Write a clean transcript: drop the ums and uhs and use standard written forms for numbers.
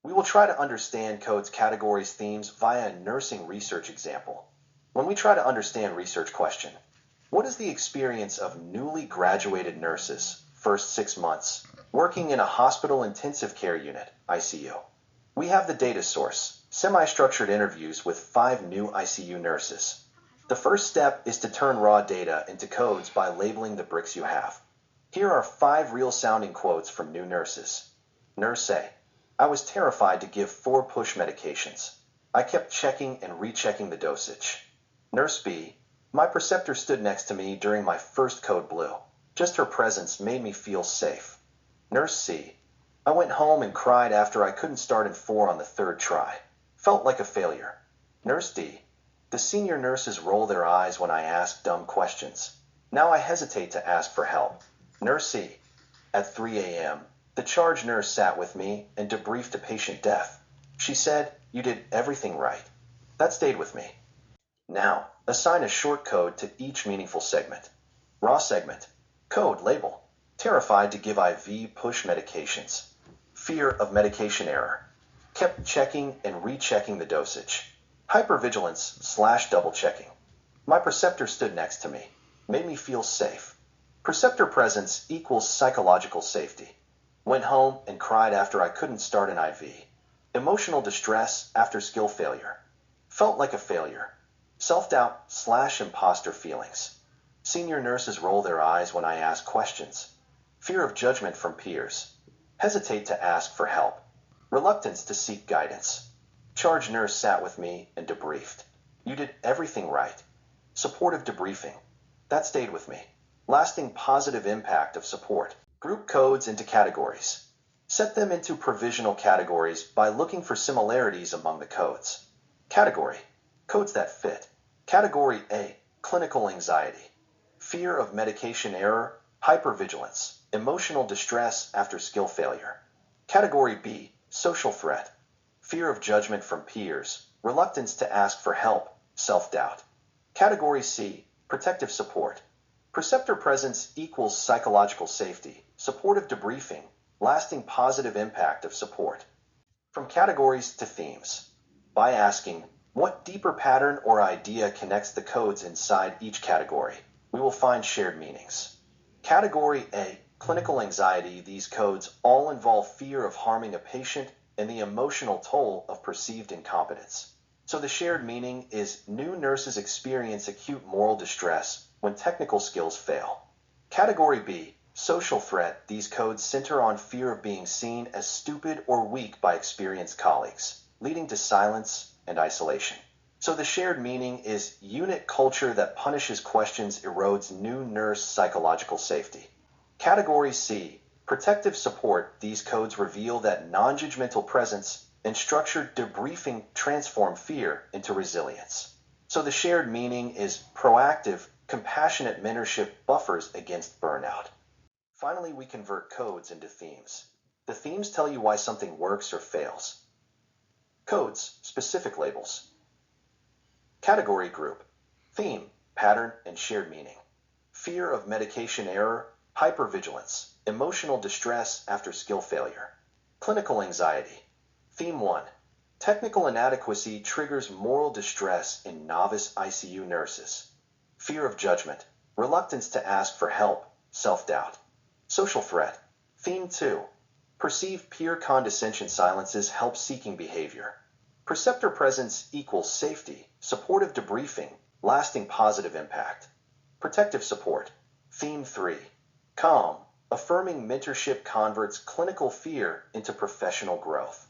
We will try to understand codes, categories, themes via a nursing research example. When we try to understand research question, what is the experience of newly graduated nurses, first 6 months, working in a hospital intensive care unit, ICU? We have the data source, semi-structured interviews with 5 new ICU nurses. The first step is to turn raw data into codes by labeling the bricks you have. Here are 5 real-sounding quotes from new nurses. Nurse A: I was terrified to give 4 push medications. I kept checking and rechecking the dosage. Nurse B: my preceptor stood next to me during my first code blue. Just her presence made me feel safe. Nurse C: I went home and cried after I couldn't start in 4 on the 3rd try. Felt like a failure. Nurse D: the senior nurses roll their eyes when I ask dumb questions. Now I hesitate to ask for help. Nurse C: at 3 a.m., the charge nurse sat with me and debriefed a patient death. She said, "You did everything right." That stayed with me. Now, assign a short code to each meaningful segment. Raw segment. Code label: terrified to give IV push medications. Fear of medication error. Kept checking and rechecking the dosage. Hypervigilance/double checking. My preceptor stood next to me. Made me feel safe. Preceptor presence equals psychological safety. Went home and cried after I couldn't start an IV. Emotional distress after skill failure. Felt like a failure. Self-doubt/imposter feelings. Senior nurses roll their eyes when I ask questions. Fear of judgment from peers. Hesitate to ask for help. Reluctance to seek guidance. Charge nurse sat with me and debriefed. You did everything right. Supportive debriefing. That stayed with me. Lasting positive impact of support. Group codes into categories. Set them into provisional categories by looking for similarities among the codes. Category. Codes that fit. Category A: clinical anxiety. Fear of medication error, hypervigilance, emotional distress after skill failure. Category B: social threat. Fear of judgment from peers, reluctance to ask for help, self-doubt. Category C: protective support. Preceptor presence equals psychological safety, supportive debriefing, lasting positive impact of support. From categories to themes. By asking, what deeper pattern or idea connects the codes inside each category, we will find shared meanings. Category A: clinical anxiety. These codes all involve fear of harming a patient and the emotional toll of perceived incompetence. So the shared meaning is new nurses experience acute moral distress when technical skills fail. Category B: social threat. These codes center on fear of being seen as stupid or weak by experienced colleagues, leading to silence and isolation. So the shared meaning is unit culture that punishes questions erodes new nurse psychological safety. Category C: protective support. These codes reveal that non-judgmental presence and structured debriefing transform fear into resilience. So the shared meaning is proactive, compassionate mentorship buffers against burnout. Finally, we convert codes into themes. The themes tell you why something works or fails. Codes, specific labels. Category group. Theme, pattern, and shared meaning. Fear of medication error, hypervigilance, emotional distress after skill failure. Clinical anxiety. Theme 1. Technical inadequacy triggers moral distress in novice ICU nurses. Fear of judgment, reluctance to ask for help, self-doubt. Social threat. Theme 2. Perceived peer condescension silences help-seeking behavior. Preceptor presence equals safety, supportive debriefing, lasting positive impact. Protective support. Theme 3. Calm, affirming mentorship converts clinical fear into professional growth.